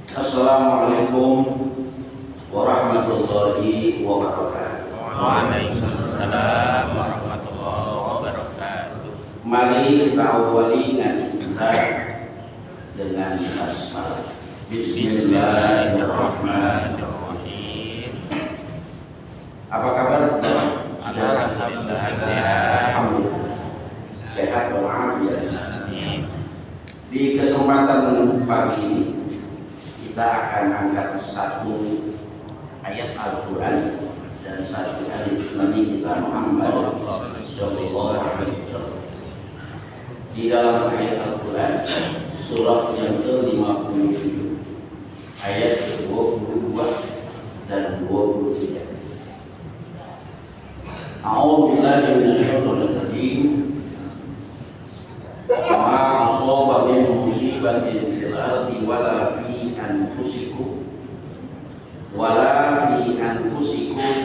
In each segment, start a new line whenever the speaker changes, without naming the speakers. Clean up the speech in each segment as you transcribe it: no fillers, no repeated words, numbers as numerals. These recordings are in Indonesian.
Assalamualaikum warahmatullahi wabarakatuh.
Waalaikumsalam warahmatullahi wabarakatuh.
Mari kita awali ngaji kita dengan basmalah.
Bismillahirrahmanirrahim.
Apa kabar?
Alhamdulillah sehat.
Alhamdulillah. Sehat walafiat. Di kesempatan pagi ini kita akan angkat satu ayat Al-Quran dan satu hadis Nabi kita Muhammad Sallallahu Alaihi Wasallam. Di dalam ayat Al-Quran surah yang ke-57 ayat 22 dan 23. A'udzubillahi minasyaitonir rajim. Ma asaba min musibatin fil ardi wala fi anfusikum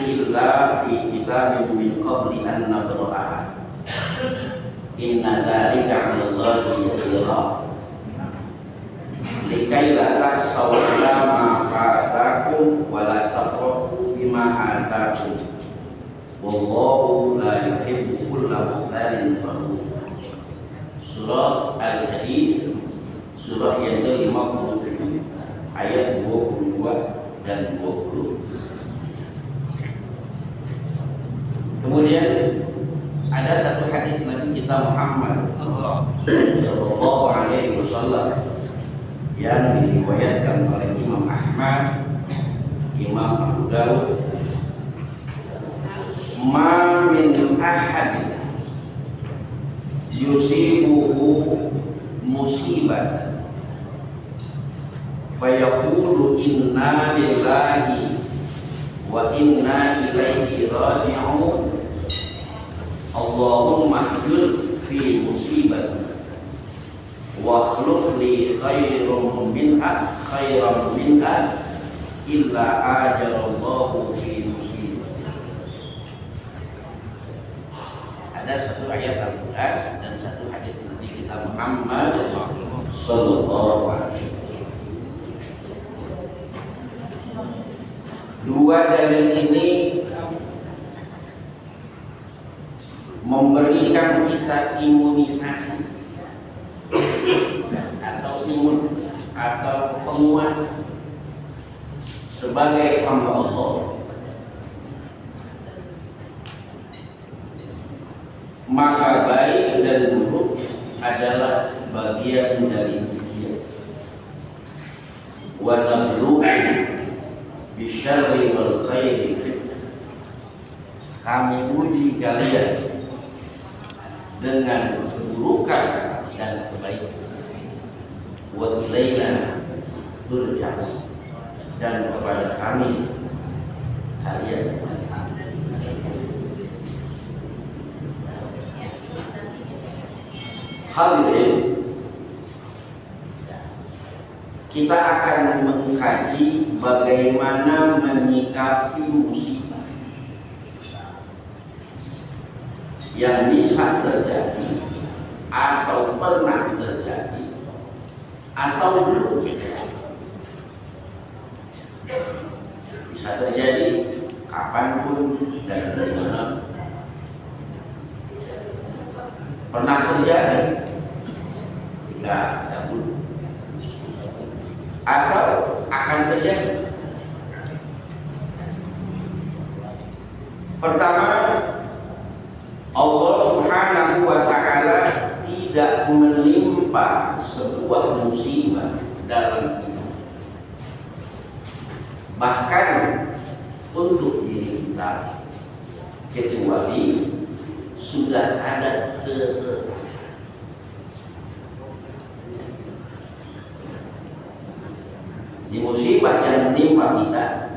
illa fi kitabin min qabli an nabra'aha. Inna dzalika 'ala Allahi yasira. Likai la ta'saw 'ala ma fatakum wa la tafrahu bima atakum. Wallahu la yuhibbu kulla mukhtalin fakhur. Surah Al-Hadid, surah yang ke-57 ayat 22 dan 20. Kemudian ada satu hadis Nabi kita Muhammad Sallallahu Alaihi Wasallam yang diriwayatkan oleh Imam Ahmad, Imam Abu Dawud. Ma min ahad yusibuhu musibah fayaqulu inna lillahi wa inna ilaihi raji'un. Allahumma ajur fi musibati wa akhluf li khairan minha illa ajarallahu fi musibati. Ada satu ayat Al-Quran dan satu hadis Nabi kita Muhammad Sallallahu Alaihi Wasallam. Dua dalil ini memberikan kita imunisasi atau penguat sebagai hamba Allah. Maka baik dan buruk adalah bagian dari ujian. Wa nabluukum bisyarri wal khairi fitnah. Kami uji kalian dengan keburukan dan kebaikan. Wa ilaina turja'un, dan kepada kami kalian kembali. Hadirin, kita akan mengkaji bagaimana menyikapi musibah yang bisa terjadi atau pernah terjadi atau belum terjadi. Bisa terjadi kapanpun dan dari mana. Pernah terjadi jika dahulu atau akan terjadi. Pertama, Allah Subhanahu wa Ta'ala tidak menimpa sebuah musibah dalam hidup, bahkan untuk diri kita, kecuali sudah ada ketentuan. Di musibah yang menimpa kita,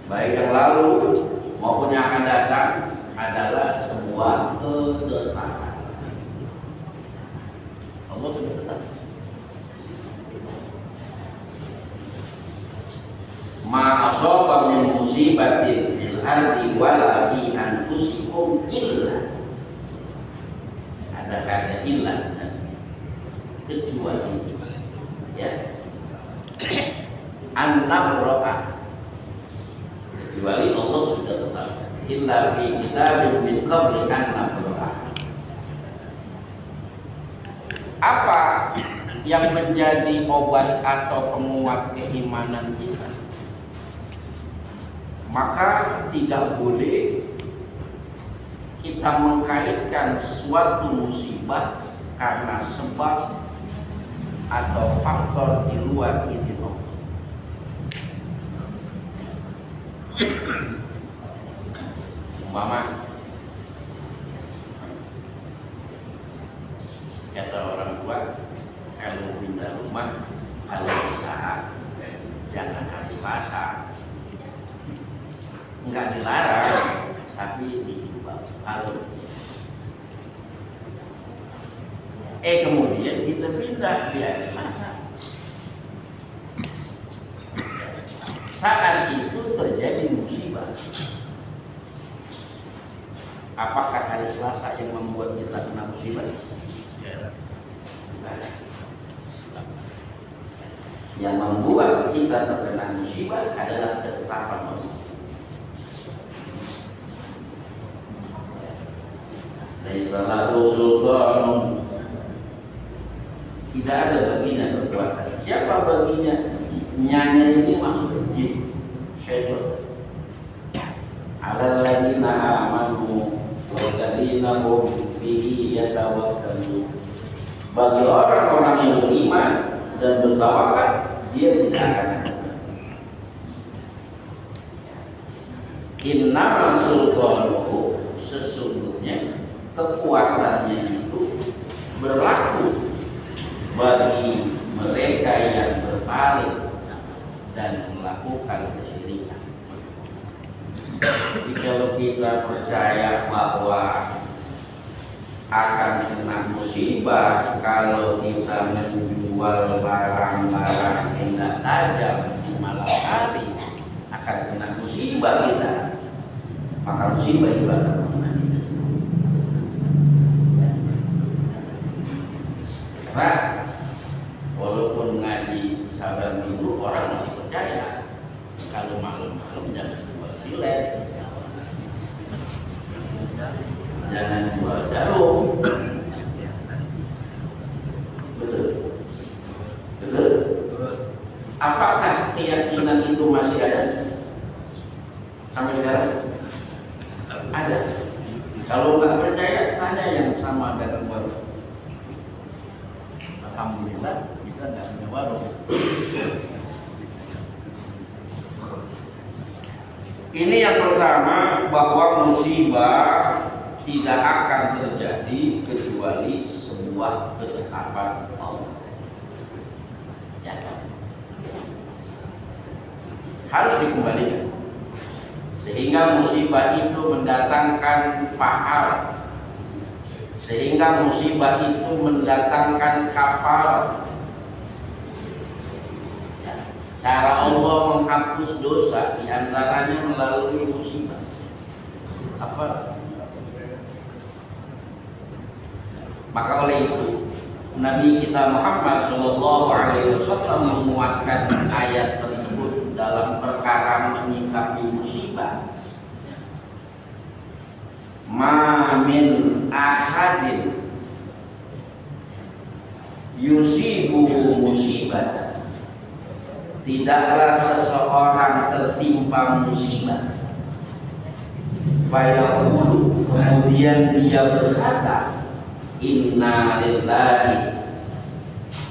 baik yang lalu maupun yang akan datang, adalah sebuah ketetapan. Allah sudah tetap. Ma asaba min musibatin fil ardi wala fi anfusikum illa. Ada kata illa kecuali, ya. an-nabra'a, kecuali Allah sudah tetapkan illa fi kitabin min qabli an-nabra'a. Apa yang menjadi obat atau penguat keimanan kita? Maka tidak boleh kita mengkaitkan suatu musibah karena sebab atau faktor di luar izin Allah. Umpama kata orang tua, kalau pindah rumah, kalau bisa jangan hari Selasa. Enggak dilarang, tapi dihimbau kalau kemudian kita pindah di hari Selasa. Saat itu terjadi musibah. Apakah hari Selasa yang membuat kita kena musibah? Yang membuat kita terkena musibah adalah ketetapan Allah. Laisa lahu sultan, tidak ada baginya kekuatan. Siapa baginya? Nyanya ini maksud jin, syaitan. Alal ladina amanu wal ladina hum bihi yatawakkalun. Bagi orang-orang yang beriman dan bertawakal, dia tidak akan ada. Innamal sultanuhu, sesungguhnya kekuatannya itu berlaku bagi mereka yang berpaling dan melakukan kesyirikan. Jadi kalau kita percaya bahwa akan kena musibah kalau kita menjual barang-barang benda tajam di malam hari, akan kena musibah kita, maka musibah itu akan mengenai. Karena walaupun ngaji sabar minggu orang masih percaya kalau malam-malam jangan jual tilet, jangan jual jarum. Betul? Betul? Apakah keyakinan itu masih ada sampai sekarang? Ada. Kalau nggak percaya, tanya yang sama dagang warung. Alhamdulillah kita nggak punya warung. Ini yang pertama, bahwa musibah tidak akan terjadi kecuali sebuah ketetapan Allah. Ya. Harus dikembalikan sehingga musibah itu mendatangkan pahala, sehingga musibah itu mendatangkan kafarat. Cara Allah menghapus dosa diantaranya melalui musibah. Kafarat. Maka oleh itu Nabi kita Muhammad SAW menguatkan ayat tersebut dalam perkara menyikapi musibah. Ma min ahadin yusibuhu musibah, tidaklah seseorang tertimpa musibah, fayaqulu, kemudian dia berkata, inna lillahi,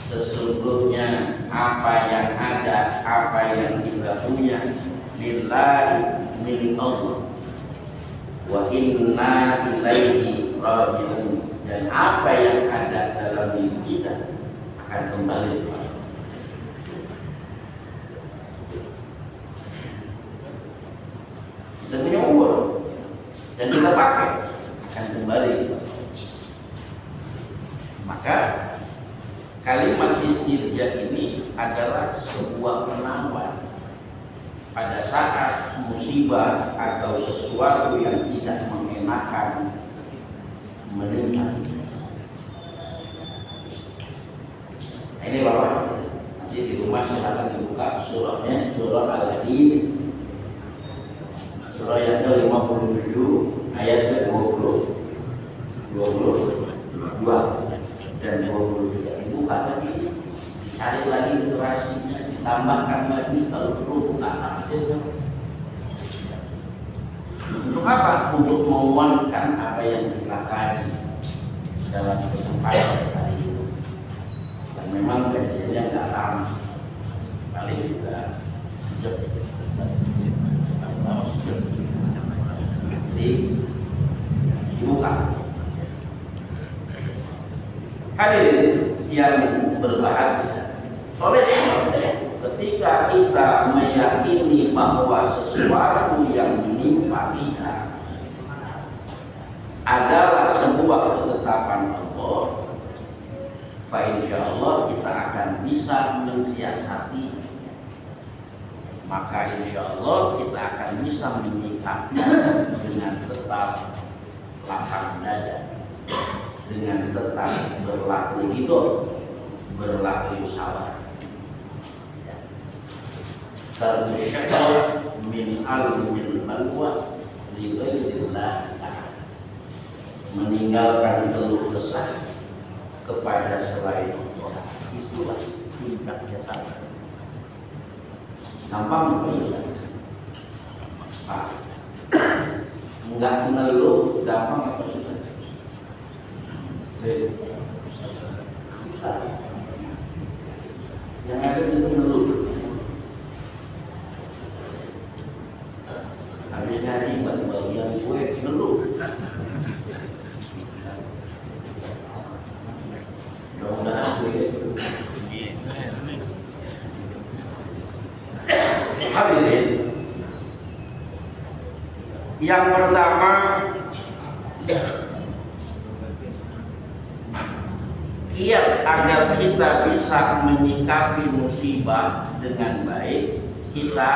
sesungguhnya apa yang ada, apa yang kita punya, lillahi, milik Allah, wa inna ilaihi raji'un, dan apa yang ada dalam diri kita akan kembali kepada Allah. Kita punya umur dan kita pakai, akan kembali kepada Allah. Maka kalimat istirja ini adalah sebuah penawar pada saat musibah atau sesuatu yang tidak mengenakan menimpa. Ini Bapak, nanti di rumah silakan dibuka surahnya surah Al-Hadid, surah yang ke-57 ayat ke-22 dan 23. Dibuka lagi, cari lagi durasinya, ditambahkan lagi kalau perlu buka tafsir. Untuk apa? Untuk menguatkan apa yang kita kaji dalam kesempatan hari ini. Dan memang kajiannya nggak lama, paling juga sejak jadi dibuka. Hadirin yang berbahagia, oleh sebab itu ketika kita meyakini bahwa sesuatu yang menimpa kita adalah sebuah ketetapan Allah, fa insyaallah kita akan bisa mensiasati, maka insyaallah kita akan bisa menyikapi dengan tetap lapang dada, dengan tetap berlaku hidup, berlaku sabar. Tersyakar min al-mil balwa li ghairillah ta'ala, meninggalkan keluh kesah kepada selain Allah. Itulah puncaknya sabar. Gampang begitu. Pak, enggak mengeluh gampang apa susah? Susah. Yang ada itu mengeluh. Habis ngaji bagian kue mengeluh. Mudah-mudahan kue itu. Hadirin, yang pertama kiat agar kita bisa menyikapi musibah dengan baik, kita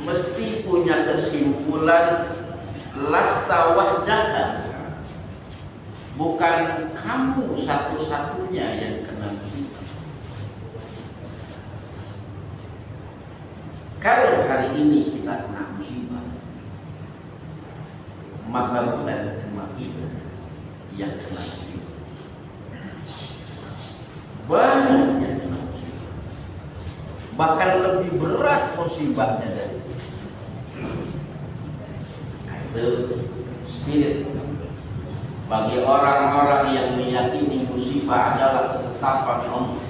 mesti punya kesimpulan lasta wahdaka, bukan kamu satu-satunya yang kena musibah. Kalau hari ini kita kena musibah, maka bukan cuma kita yang kena musibah, banyak yang kena musibah, bahkan lebih berat musibahnya dari itu. Nah, itu spirit bagi orang-orang yang meyakini musibah adalah ketetapan Allah,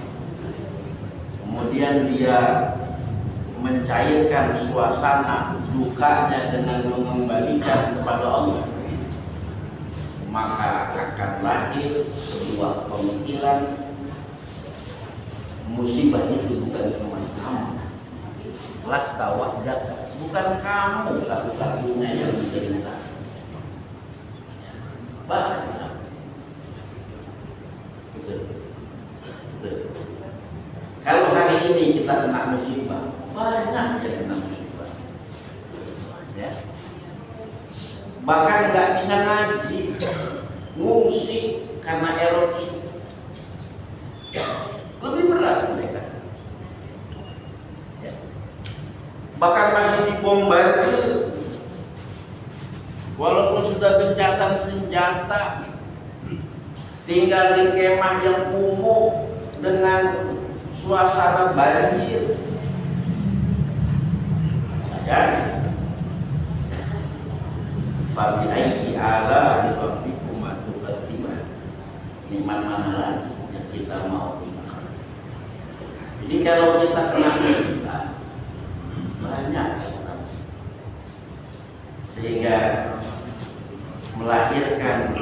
kemudian dia mencairkan suasana dukanya dengan mengembalikan kepada Allah, maka akan lahir sebuah pemikiran musibah itu bukan cuma kamu, lasta wahdaka, bukan kamu satu-satunya yang menderita, bahkan betul. Kalau hari ini kita kena musibah, banyak yang kena musibah, ya. Bahkan nggak bisa ngaji, ngungsi karena erupsi, lebih berat mereka, ya. Bahkan masih dibombardir, walaupun sudah gencatan senjata, tinggal di kemah yang kumuh dengan suasana banjir. Dan fabi ayyi ala rabbikum tukadziban, nikmat mana lagi yang kita mau usahakan. Jadi kalau kita kena musibah banyak, sehingga melahirkan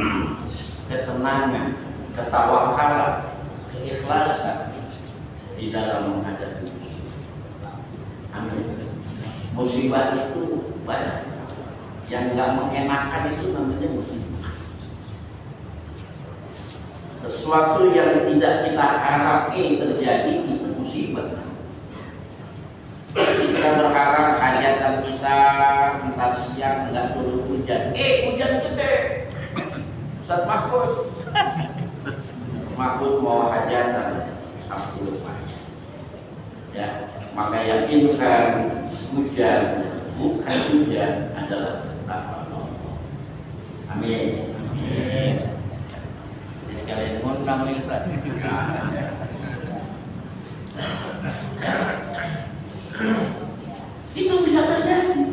ketenangan, ketawakalan, keikhlasan di dalam menghadapi musibah. Amin. Musibah itu banyak, yang nggak mengenakan itu namanya musibah. Sesuatu yang tidak kita harapkan terjadi itu musibah. Kita berharap hajatan kita entar siang nggak turun hujan, hujan gede. Ustaz Mahfud mau hajatan, Al-Qur'an. Ya, maka yakinkan hujan bukan hujan adalah rahmat Allah. Amin.
Amin.
Jadi sekalian ngundang Ustaz. Itu bisa terjadi.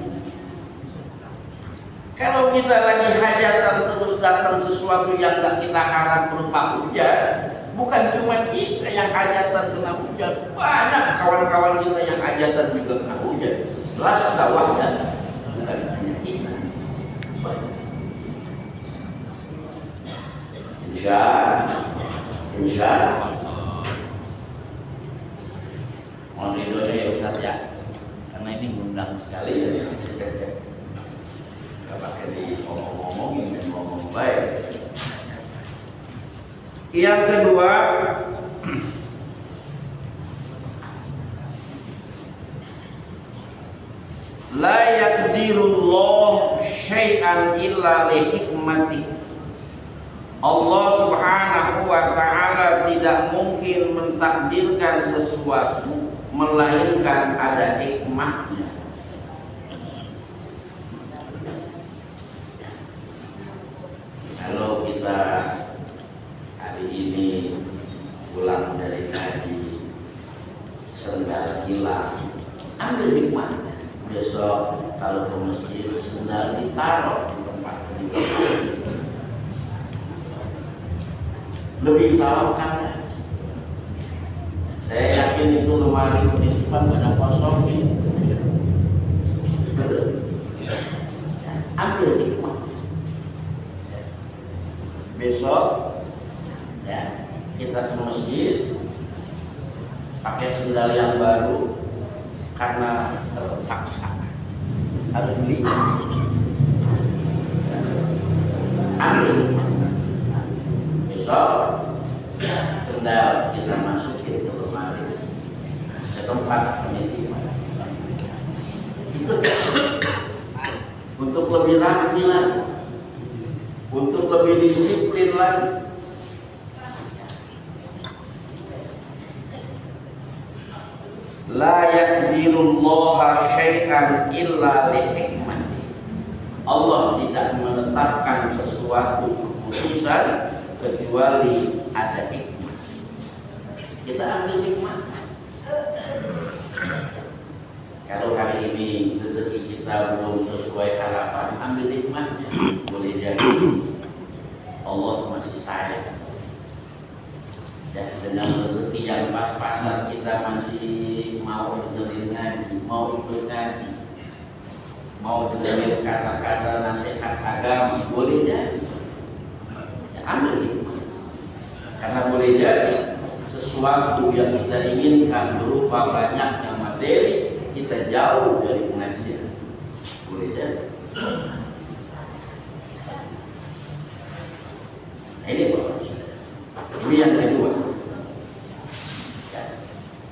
Kalau kita lagi hajatan terus datang sesuatu yang gak kita harap berupa hujan, bukan cuma kita yang hajatan kena hujan, banyak kawan-kawan kita yang hajatan juga kena hujan. Jelas dakwahnya bukan hanya kita. Insya mohon ridhonya ya Ustaz ya, karena ini ngundang sekali ya. Gak pakai di ngomong-ngomongin, ngomong baik. Yang kedua, la yaqdirullah syai'an illa li hikmati. Allah Subhanahu wa ta'ala tidak mungkin mentakdirkan sesuatu melainkan ada hikmahnya. Kalau kita hari ini pulang dari ngaji sendal hilang, ambil hikmahnya. Besok kalau ke masjid sendal ditaruh di tempat ini. Lebih tahu kan? Saya yakin itu lemari penitipan pada kosong ini. Betul. Ambil hikmah. Besok ya kita ke masjid pakai sendal yang baru karena terpaksa harus beli. Ambil hikmah. Besok sendal kita masukin ke lemari ke tempat penitipan. Itu untuk lebih rapi lagi, untuk lebih disiplin lagi. La yaqdirullaha syai'an illa li hikmati. Allah tidak menetapkan sesuatu keputusan kecuali ada hikmah. Kita ambil hikmah. Kalau hari ini rezeki kita belum sesuai harapan, ambil hikmahnya. Boleh jadi Allah masih sayang. Dan dengan rezeki yang pas-pasan kita masih mau dengerin ngaji, mau ikut ngaji, mau dengerin kata-kata nasihat agama, boleh jadi. Ambil hikmah. Karena boleh jadi sesuatu yang kita inginkan berupa banyaknya materi, kita jauh dari pengajian. Boleh jadi. Nah, ini Bapak Saudara. Ini yang kedua.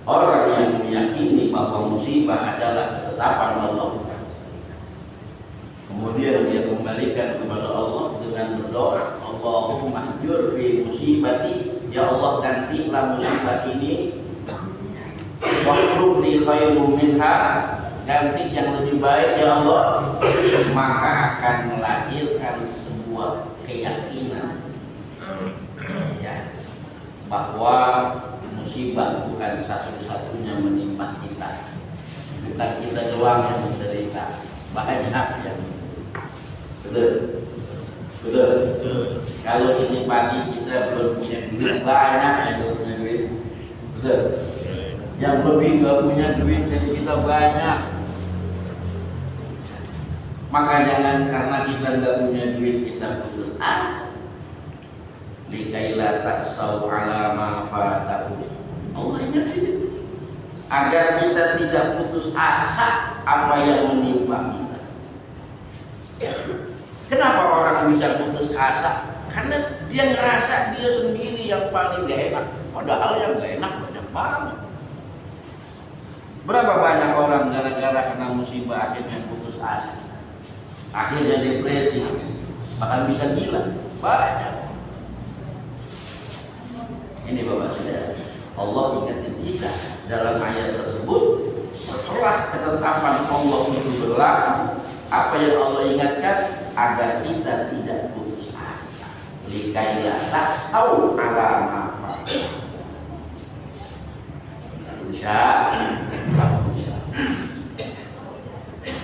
Orang yang meyakini bahwa musibah adalah ketetapan Allah, kemudian dia kembalikan kepada Allah dengan berdoa, Allahumma ajur fi musibati, ya Allah gantilah musibah ini, wakhluf li khairum minha, ganti yang lebih baik ya Allah. Maka akan melahirkan sebuah keyakinan ya, bahwa musibah bukan satu-satunya menimpa kita, bukan kita doang yang menderita, banyak yang betul. Kalau ini pagi kita belum punya duit, banyak yang belum punya duit. Betul. Yang lebih nggak punya duit jadi kita banyak. Maka jangan karena kita nggak punya duit kita putus asa. Likaila taksau ala ma fatahu. Allah ingat agar kita tidak putus asa apa yang menimpa kita. Kenapa orang bisa putus asa? Karena dia ngerasa dia sendiri yang paling gak enak, padahal yang gak enak banyak banget. Berapa banyak orang gara-gara kena musibah akhirnya putus asa, akhirnya depresi, bahkan bisa gila. Banyak. Ini Bapak Saudara. Allah ingatin kita dalam ayat tersebut. Setelah ketetapan Allah itu berlaku, apa yang Allah ingatkan? Agar kita tidak putus asa. Likaila taksau ala ma fa'al. Insyaallah.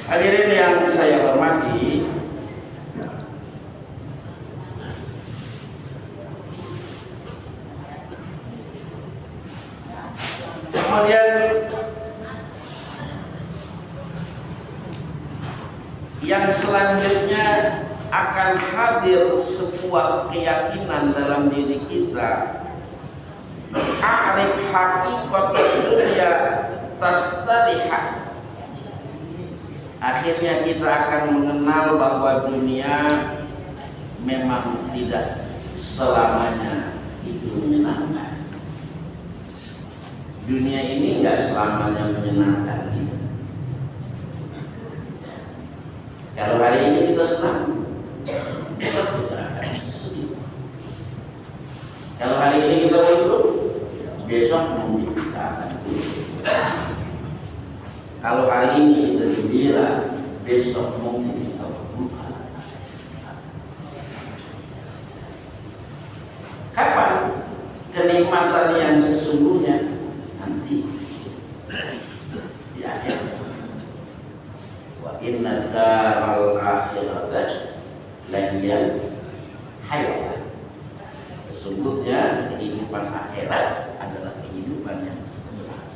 Hadirin yang saya hormati, kemudian yang selanjutnya akan hadir sebuah keyakinan dalam diri kita. A'rif haqiqatul dunya tastarihat. Akhirnya kita akan mengenal bahwa dunia memang tidak selamanya itu menyenangkan. Dunia ini enggak selamanya menyenangkan kita. Kalau hari ini kita senang, kita tidak akan sedih. Kalau hari ini kita untung, besok mungkin kita akan untung. Kalau hari ini kita gembira, besok mungkin kita berduka. Kapan kenikmatan yang sesungguhnya? Nanti di akhir. Wa inna daral akhirata lahiyal hayat. Sesungguhnya kehidupan akhirat adalah kehidupan yang sebenarnya.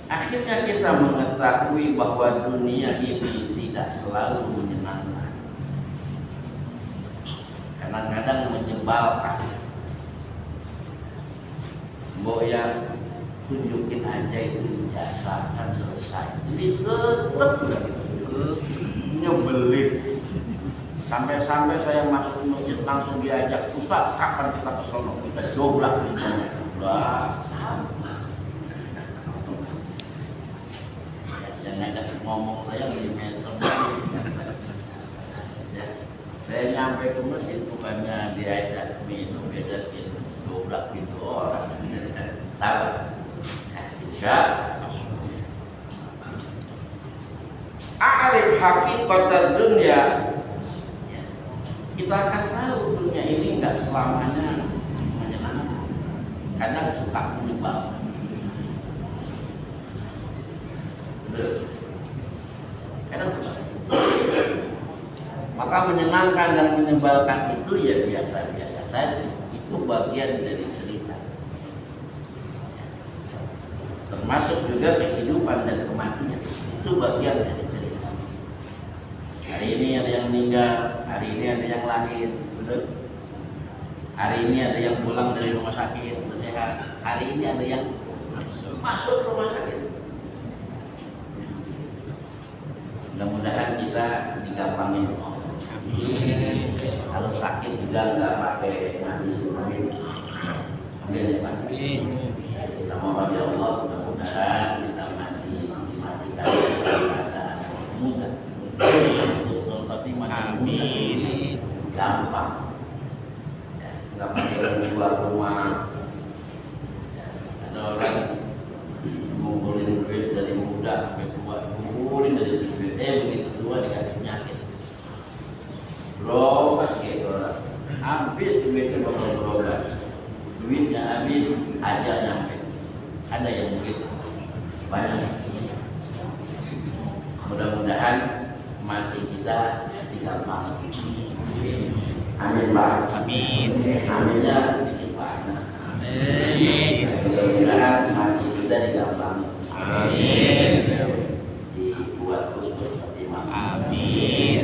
Akhirnya kita mengetahui bahwa dunia ini tidak selalu menyenangkan. Kadang-kadang menyebalkan. Mbok yang tunjukin aja itu ijazah kan selesai. Jadi tetap nyebelin. Sampai-sampai saya masuk masjid langsung diajak, Ustaz kapan kita ke sono? Kita dobrak pintunya. Udah. Yang ngajak ngomong saya lagi mesem. Ya, saya nyampe ke masjid bukannya diajak minum, diajakin dobrak pintu orang. Sabar. Insyaallah. A'rif haqiqatal dunya. Kita akan tahu dunia ini enggak selamanya menyenangkan. Kadang suka menyebalkan. Kadang maka menyenangkan dan menyebalkan itu ya biasa-biasa saja. Itu bagian dari cerita. Termasuk juga kehidupan dan kematian. Itu bagian dari cerita. Hari ini ada yang meninggal, hari ini ada yang lahir, betul? Hari ini ada yang pulang dari rumah sakit, sehat. Hari ini ada yang masuk rumah sakit. Mudah-mudahan kita digampangin. Kalau sakit juga nggak pakai ngabisin duit. Amin ya Pak. Kita mohon ya Allah, mudah-mudahan kita dimatikan keadaan mudah. Husnul Khotimah. Amin. Gampang. Nggak pakai jual rumah. Ada orang ngumpulin duit dari muda sampai tua, ngumpulin dari duit. Begitu tua dikasih penyakit. Berobat gitu orang. Habis duitnya bakal berobat. Duitnya habis, aja nyampe. Ada yang begitu. Banyak. Mudah-mudahan mati kita digampang. Amin Pak. Amin. Aminnya dikit banyak. Amin. Mudah-mudahan mati kita digampang. Amin. Dibuat husnul khotimah. Amin.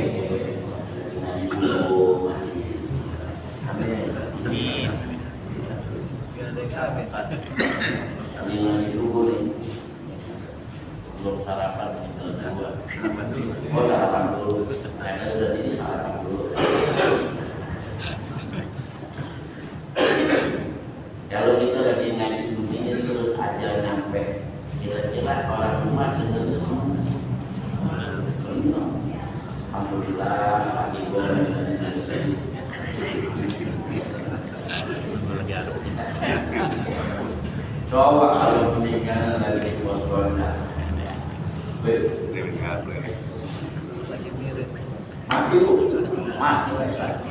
Dengan disuruh mati. Amin. Amin. Kami lagi subuh nih. Belum sarapan itu dua. Sarapan dulu. Oh sarapan dulu. Nah sudah jadi sarapan dulu. Kalau kita lagi ngaji begini terus aja nyampe, kira-kira orang rumah dengar semua. Alhamdulillah pagi boleh. Coba kalau meninggal lagi di pos ronda, mati lu, mati bisa.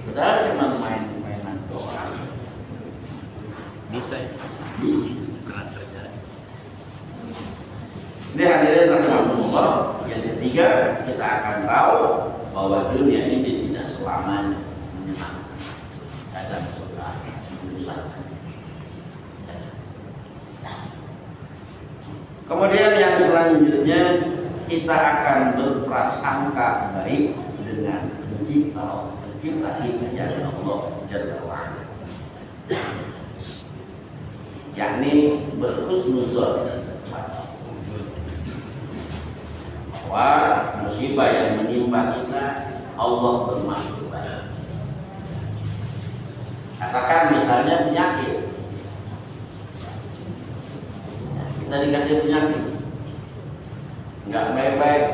Padahal cuma main-mainan doang.
Bisa ya?
Bisa.
Pernah terjadi.
Ini hadirin rahimahullah. Yang ketiga, kita akan tahu bahwa dunia ini tidak selamanya menyenangkan. Kadang suka menyusahkan. Kemudian yang selanjutnya, kita akan berprasangka baik dengan pencipta kita yakni Allah Jalla wa'ala, yakni berhusnuzon bahwa musibah yang menimpa kita Allah bermaksud baik. Katakan misalnya penyakit, kita dikasih penyakit nggak baik-baik,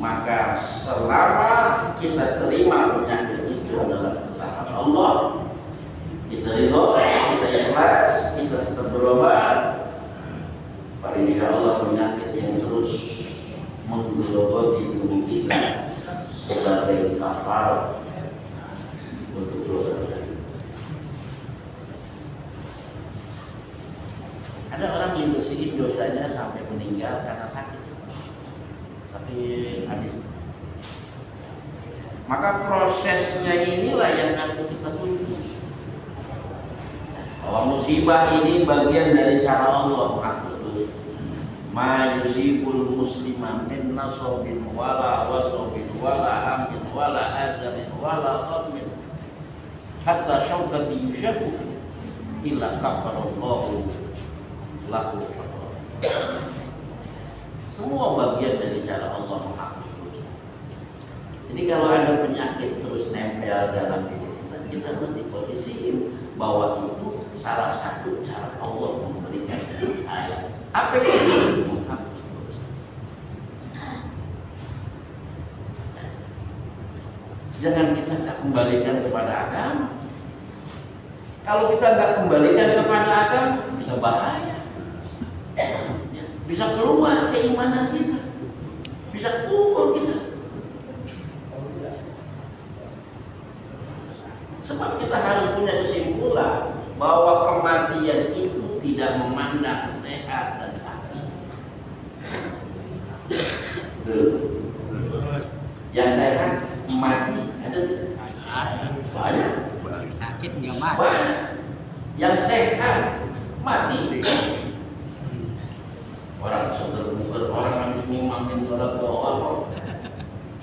maka selama kita terima penyakit itu adalah rahmat Allah, kita ridho, kita ikhlas, kita tetap berobat, insya Allah penyakit yang terus menggerogoti tubuh kita sebagai kafar untuk dosa. Ada orang yang bersihin dosanya sampai meninggal karena sakit, tapi habis. Maka prosesnya inilah yang harus kita tuju, bahwa musibah ini bagian dari cara Allah menghapus dosa. Ma yusibul musliman min nasabin wala wasabin wala hammin wala azamin wala ghammin hatta syaukati yushaku illa kafarallahu lahu. Semua bagian dari cara Allah menghapus dosa. Jadi kalau ada penyakit terus nempel dalam diri kita, kita mesti posisiin bahwa itu salah satu cara Allah memberikan kasih sayang. Apa itu? Menghapus dosa. Jangan kita nggak kembalikan kepada agama. Kalau kita nggak kembalikan kepada agama, bisa bahaya. Bisa keluar keimanan kita, bisa kufur kita. Sebab kita harus punya kesimpulan bahwa kematian itu tidak memandang sehat dan sakit. Yang sehat mati ada tidak? Banyak.
Sakit nggak mati.
Banyak. Yang sehat mati. Orang seger-seger, orang habis ngimamin sholat zuhur,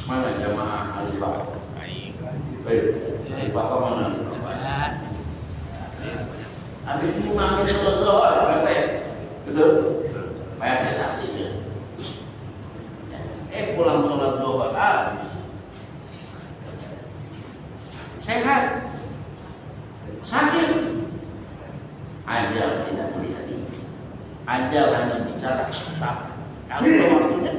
mana jamaah alifah? Alifah mana? Habis ngimamin sholat zuhur, betul? Bayar saksinya. Pulang sholat zuhur habis. Sehat, sakit, ajal tidak melihat ini. Ajal hanya bicara kapan. Kalau waktunya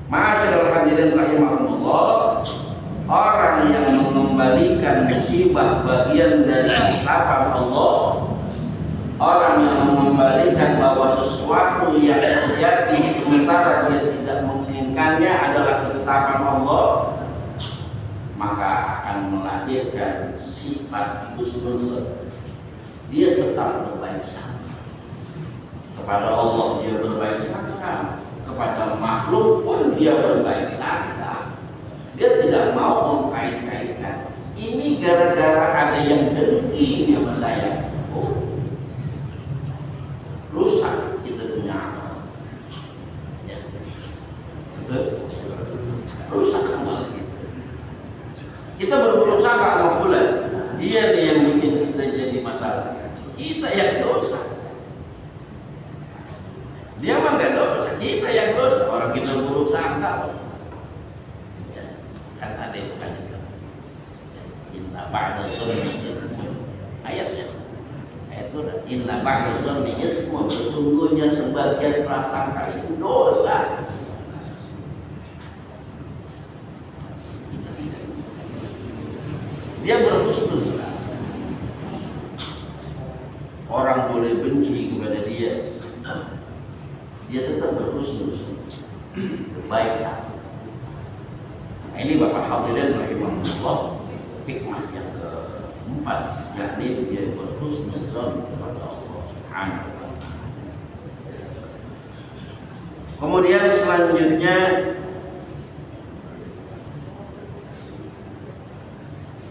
Ma'asyiral hadirin rahimahumullah, orang yang mengembalikan musibah bagian dari ketetapan Allah, orang yang mengembalikan bahwa sesuatu yang terjadi sementara dia tidak menginginkannya adalah ketetapan Allah, maka akan melahirkan sifat husnuzon. Dia tetap berbaik sangka kepada Allah, dia berbaik sangka kepada makhluk pun dia berbaik sangka. Dia tidak mau mengkait-kaitkan ini gara-gara ada yang dengki sama saya. Oh, rusak kita punya amal. Ya. Betul? Rusak amal kita. Kita berburuk sangka sama fulan, dia nih yang bikin kita jadi masalah. Kita yang dosa. Dia mah nggak dosa, kita yang dosa. Orang kita buruk sangka. Ya, kan ada itu kan. Inna ba'da dzanni ayatnya. Ayat itu inna ba'da dzanni itsmun, sesungguhnya sebagian prasangka itu dosa. Kita tidak baik satu. Nah, ini Bapak hadirin rahimahullah, hikmah yang keempat, yakni dia berhusnuzon kepada Allah Subhanahu wa Ta'ala. Kemudian selanjutnya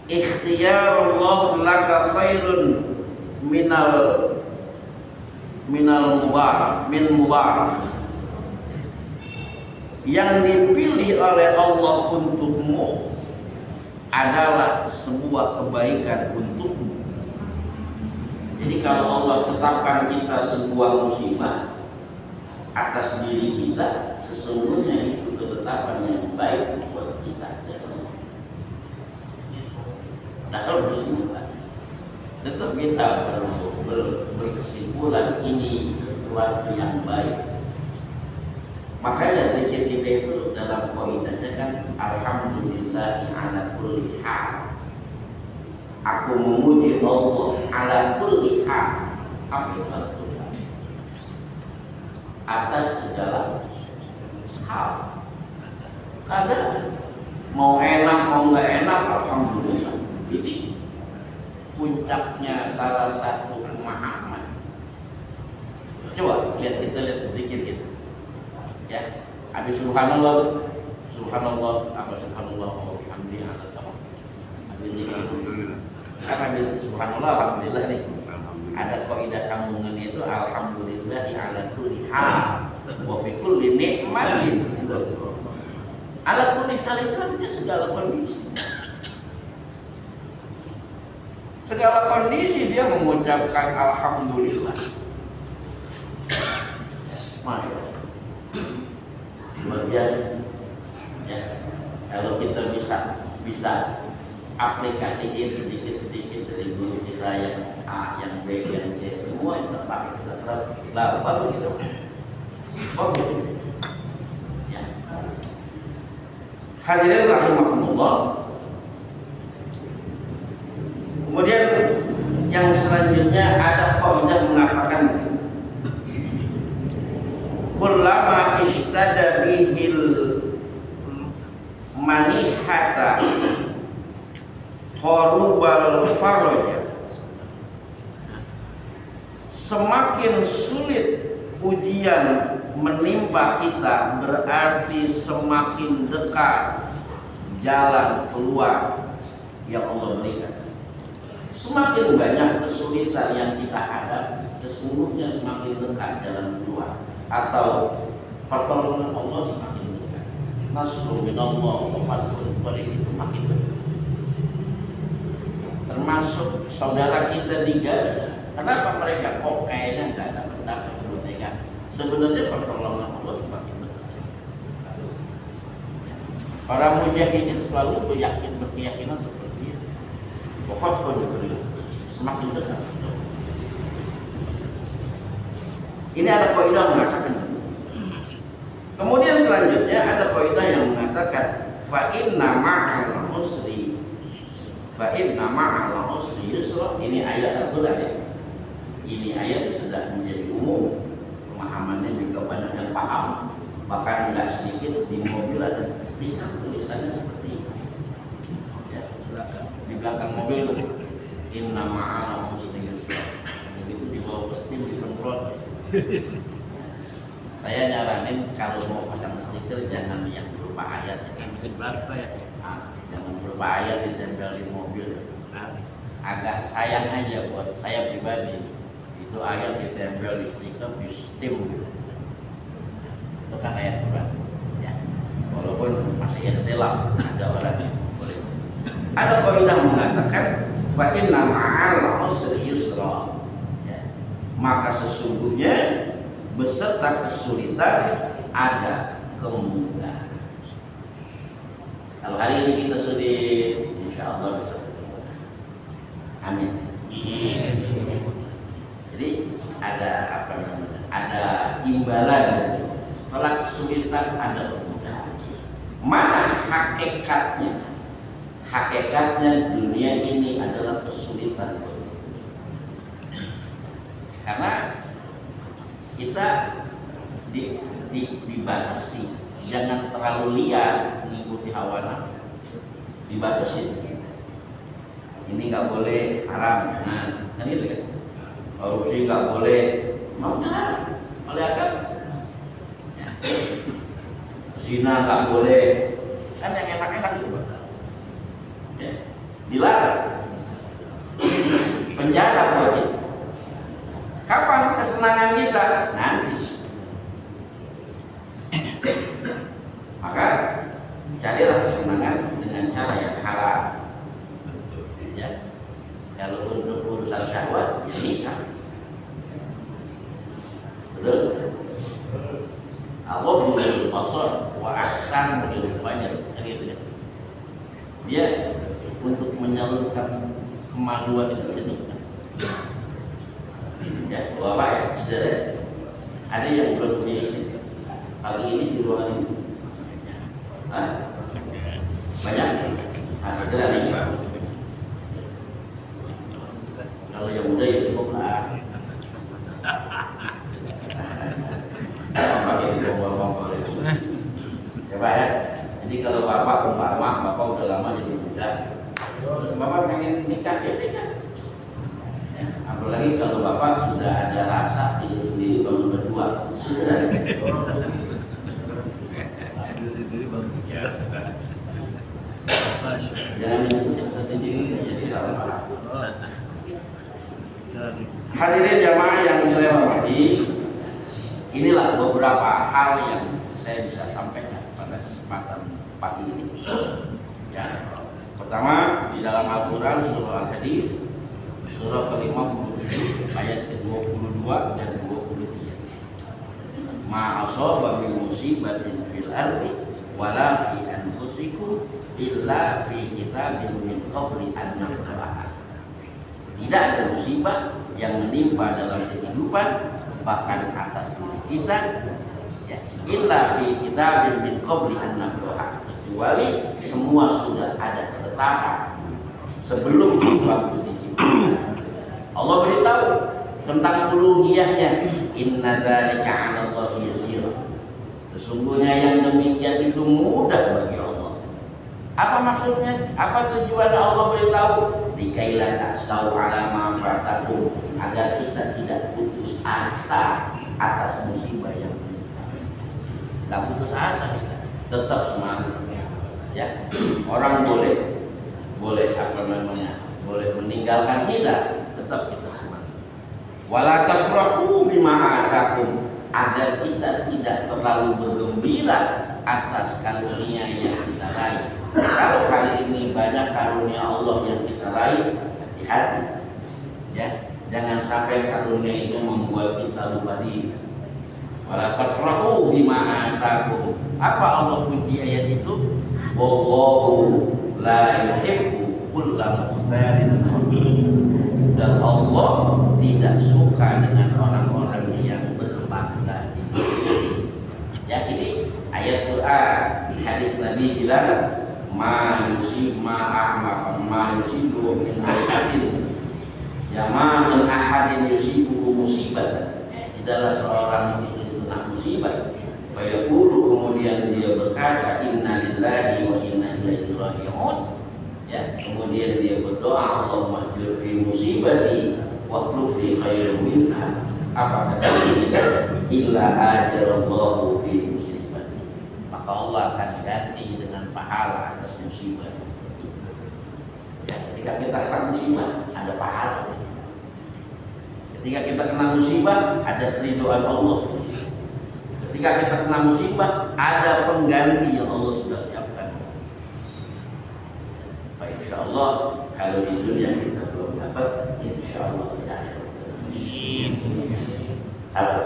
ikhtiyarullah laka khairun minal mubarak. Yang dipilih oleh Allah untukmu adalah sebuah kebaikan untukmu. Jadi kalau Allah tetapkan kita sebuah musibah atas diri kita, sesungguhnya itu ketetapan yang baik buat kita. Padahal musibah, tetap kita berkesimpulan ini sesuatu yang baik. Makanya zikir kita itu dalam qaidahnya kan alhamdulillahi ala kulli hal. Aku memuji Allah ala kulli hal. Apa itu ala kulli hal? Atas segala hal. Kadang mau enak mau nggak enak, alhamdulillah. Ini puncaknya salah satu pemahaman. Coba lihat zikir kita. Ya, habis subhanallah, apa subhanallah wa bihamdihi ala ta'ala. Alhamdulillah. Karena subhanallah alhamdulillah nih. Ada kaidah sambungan itu alhamdulillah ala kulli hal wa fi kulli ni'matin. Ala kulli hal itu artinya segala kondisi. Segala kondisi dia mengucapkan alhamdulillah. Masya Allah. Luar biasa. Ya, kalau kita bisa aplikasiin sedikit-sedikit dari guru kita yang A, yang B, yang C, semua itu pakai kita terus. Lah, bagus gitu. Bagus. Ya. Hadirin rahimakumullah. Kemudian yang selanjutnya ada kaidah mengatakan kullama istada bihil manihata qarubal faraj. Semakin sulit ujian menimpa kita, berarti semakin dekat jalan keluar yang Allah berikan. Semakin banyak kesulitan yang kita hadapi, sesungguhnya semakin dekat jalan keluar atau pertolongan Allah semakin dekat. Nasrul minallah wa fathul qarib itu makin dekat. Termasuk saudara kita di Gaza. Kenapa mereka kok kayaknya nggak dapat kemerdekaan? Sebenarnya pertolongan Allah semakin dekat. Para mujahidin selalu berkeyakinan seperti itu. Wafathul qarib semakin dekat. Ini ada kaidah mengatakan. Kemudian selanjutnya ada kaidah yang mengatakan fa inna ma'al usri yusra. Ini ayat Al-Qur'an ya. Ini ayat sudah menjadi umum, pemahamannya juga banyak yang paham. Bahkan nggak sedikit di mobil ada stiker tulisannya seperti ini. Ya, silakan. Di belakang mobil inna ma'al usri yusra. Begitu dibawa ke steam disemprot. Saya nyaranin kalau mau pasang stiker jangan yang berupa ayat, jangan berupa ayat ditempel di mobil. Agak sayang aja buat saya pribadi. Itu ayat ditempel di stiker di steam. Itu kan ayat Quran. Ya. Walaupun masih ikhtilaf ada orang yang boleh. Ada kaidah mengatakan fa inna ma'al usri yusra. Maka sesungguhnya beserta kesulitan ada kemudahan. Kalau hari ini kita sulit, insya Allah bisa ketemu. Amin. Jadi ada apa namanya? Ada imbalan. Setelah kesulitan ada kemudahan. Mana hakikatnya? Hakikatnya dunia ini adalah kesulitan. Karena kita dibatasi, jangan terlalu liar mengikuti hawa nafsu, dibatasi. Ini nggak boleh haram, nah kan itu kan. Korupsi nggak boleh, maunya haram oleh agama. Ya. Zina nggak boleh, kan yang enak-enak itu, ya. Dilarang. Penjara boleh. Kapan kesenangan kita? Nanti. Maka carilah kesenangan dengan cara yang halal. Ya. Kalau untuk urusan syahwat, ya nikah. Betul. Allah bil basar wa ahsan bil fajr. Gitu ya. Dia untuk menyalurkan kemaluan itu. Ya, Bapak ya, saudara, ada yang belum punya istri pagi ini di ruangan ini. Banyak? Nah, segera nih Pak. Kalau yang muda ya cukup lah. Bapak yang dibawa-bawa itu. Ya Pak ya. Jadi kalau Bapak umpama Bapak udah lama jadi muda, Bapak pengen nikah ya nikah. Apalagi kalau Bapak sudah ada rasa tidur sendiri bangun berdua, sudah.
Tidur sendiri bangun ya.
Jangan itu satu jadi salah paham. Hadirin jamaah yang saya hormati, inilah beberapa hal yang saya bisa sampaikan pada kesempatan pagi ini. Ya, pertama di dalam Al-Quran surah Al-Hadid surah ke-57 ayat ke-22 dan 23. Ma asaba min musibatin fil ardi wala fi anfusikum illa fi kitabin min qabli an nabraha. Tidak ada musibah yang menimpa dalam kehidupan bahkan atas diri kita ya, illa fi kitabin min qabli an nabraha, kecuali semua sudah ada ketetapan sebelum sesuatu diciptakan. Allah beritahu tentang uluhiyahnya, inna dzalika 'ala Allahi yasir. Sesungguhnya yang demikian itu mudah bagi Allah. Apa maksudnya? Apa tujuan Allah beritahu? Dikaila ta'sau 'ala ma fatakum, agar kita tidak putus asa atas musibah yang menimpa. Enggak putus asa kita, tetap semangat. Ya, orang boleh apa namanya? Boleh meninggalkan kita, tetap kita semangat. Wala tafrahu bima atakum, agar kita tidak terlalu bergembira atas karunia yang kita raih. Kalau kali ini banyak karunia Allah yang kita raih, hati-hati. Ya, jangan sampai karunia itu membuat kita lupa diri. Wala tafrahu bima atakum. Apa Allah kunci ayat itu? Wallahu la yuhibbu kulla mukhtalin fakhur. Dan Allah tidak suka dengan orang-orang yang berbangga di dunia. Ya, ini ayat Quran. Hadis Nabi bilang, ma yusibu min ahadin, ya ma min ahadin yusibu musibah. Tidaklah seorang muslim kena musibah, fayaqulu, kemudian dia berkata, inna lillahi wa inna ilaihi raji'un. Ya, kemudian dia berdoa, Allahumma ajur fi musibati wa akhlif li khairan minha. Apa kata dia? Illa ajarallahu fi musibati. Maka Allah akan ganti dengan pahala atas musibah. Ya, ketika kita kena musibah, ada pahala. Ketika kita kena musibah, ada keridhaan Allah. Ketika kita kena musibah, ada pengganti yang Allah sudah siapkan. Insya Allah kalau di dunia kita belum dapat, insya Allah di akhirat. Sabar,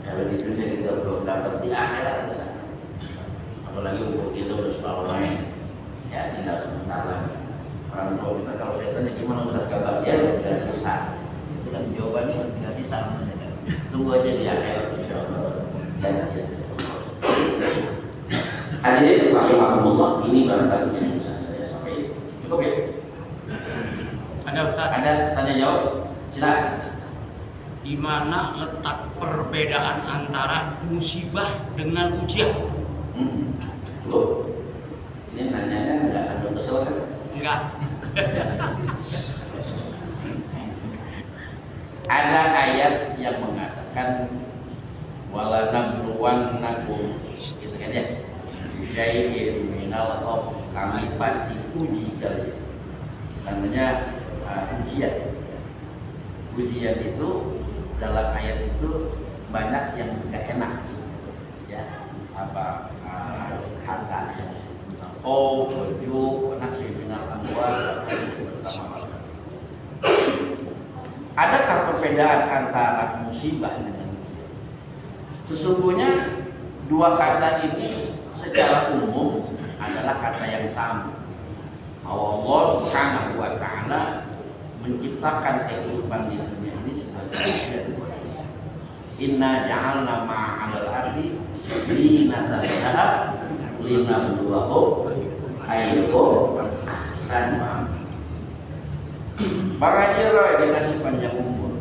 kalau di dunia kita belum dapat, di akhirat kita dapat. Apalagi untuk kita harus selalu lain, ya tinggal sebentar lagi. Orang tua kita kalau saya tanya gimana Ustaz kabar dia, tinggal sisa. Itu kan jawabannya tinggal sisa. Tunggu aja di akhirat, insya Allah. Ganti aja. Hadirin rahimakumullah, ini barangkali yang bisa saya sampaikan. Cukup ya?
Ada Ustaz?
Ada tanya jawab? Silakan.
di mana letak perbedaan antara musibah dengan ujian.
Loh, ini nanyanya nggak sambil kesel kan?
Enggak.
Ada ayat yang mengatakan wala nabluwannakum, gitu kan ya, bisyai'in minal khawf, kami pasti uji kalian. Namanya ujian. Ujian itu dalam ayat itu banyak yang gak enak, ya, apa harta, bujuk, nafsi minal amwal, bersama. Adakah perbedaan antara musibah dengan ujian? Sesungguhnya dua kata ini secara umum adalah kata yang sama. Allah Subhanahu wa Ta'ala menciptakan kehidupan di dunia ini sebagai ujian. Inna ja'alna ma'alal ardi zinatan laha linabluwahum ayyuhum ahsanu. Bang Haji Roy dikasih panjang umur.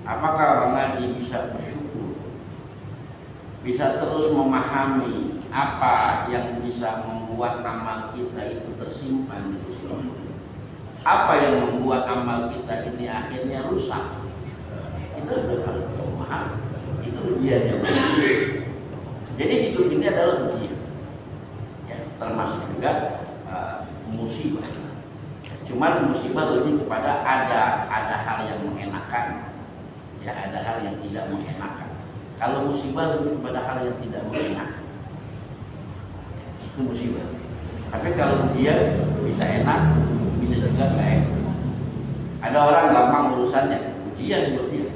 Apakah Bang Haji bisa bersyukur? Bisa terus memahami apa yang bisa membuat amal kita itu tersimpan di sini? Apa yang membuat amal kita ini akhirnya rusak? Kita sudah harus memahami. Itu ujian yang berbeda. Jadi hidup ini adalah ujian, ya, termasuk juga musibah. Cuman musibah lebih kepada ada hal yang mengenakan, ya, ada hal yang tidak mengenakan. Kalau musibah lebih kepada hal yang tidak mengenakan, itu musibah. Tapi kalau ujian bisa enak, bisa juga nggak enak. Ada orang gampang urusannya, ujian buat dia,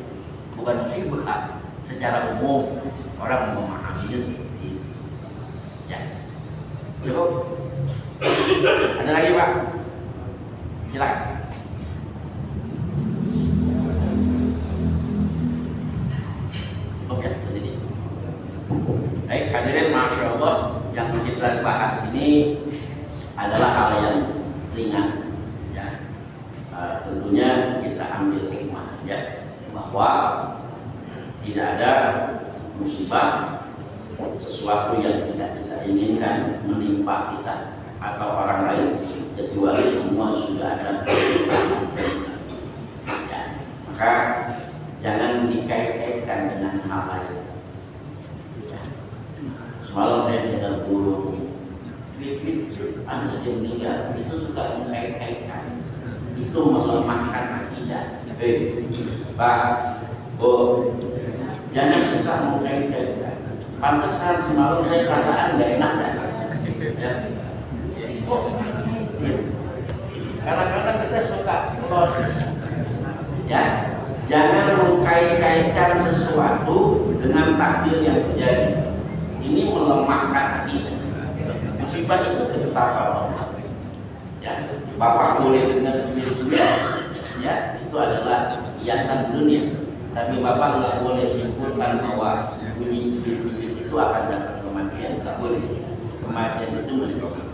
bukan musibah. Secara umum orang memahaminya seperti itu. Ya, cukup. Ada lagi Pak? Silakan. Oke, seperti ini. Baik, hadirin, masya Allah, yang kita bahas ini adalah hal yang ringan, ya. Tentunya kita ambil hikmah, ya, bahwa tidak ada musibah, sesuatu yang tidak kita inginkan menimpa kita atau orang lain, kecuali semua sudah ada pertimbangan. Ya, maka jangan dikait-kaitkan dengan hal lain. Ya. Semalam saya dengar guru tweet ada yang meninggal, itu suka mengkait-kaitkan, itu melemahkan akidah. Pak, jangan suka mengkait-kaitkan. Pantesan semalam saya perasaan nggak enak dah. Ya. Kadang-kadang kita suka los, ya, jangan mengkait-kaitkan sesuatu dengan takdir yang terjadi. Ini melemahkan akidah. Musibah itu ketetapan Allah. Ya, Bapak boleh dengar cuit-cuit, ya, itu adalah hiasan dunia. Tapi Bapak nggak boleh simpulkan bahwa bunyi cuit-cuit itu akan datang kematian. Nggak boleh. Kematian itu menentukan.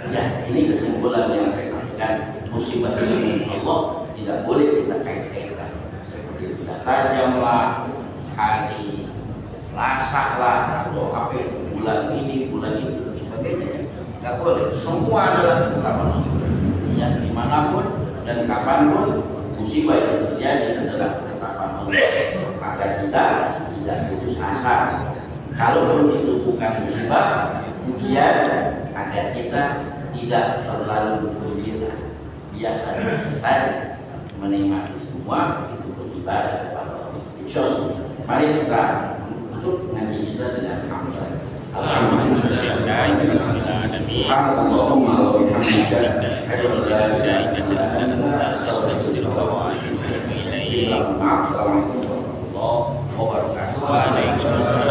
Ya, ini kesimpulan yang saya sampaikan. Musibah dari Allah tidak boleh kita kait-kaitkan. Seperti tidak tajamlah, hari Selasa lah, atau apa itu, bulan ini, bulan itu, dan sebagainya. Tidak boleh. Semua adalah ketetapan Allah. Ya, dimanapun dan kapanpun musibah yang terjadi adalah ketetapan Allah. Maka kita tidak putus asa. Kalau itu bukan musibah, ujian, agar kita tidak terlalu bergembira, biasa-biasa saja menikmati semua untuk ibadah kepada Allah. Insyaallah, mari kita tutup ngaji kita dengan hamdalah. Subhanallahumma wa bihamdika, asyhadu an la ilaha illa anta, astaghfiruka wa atubu ilaik. Assalamualaikum warahmatullahi wabarakatuh.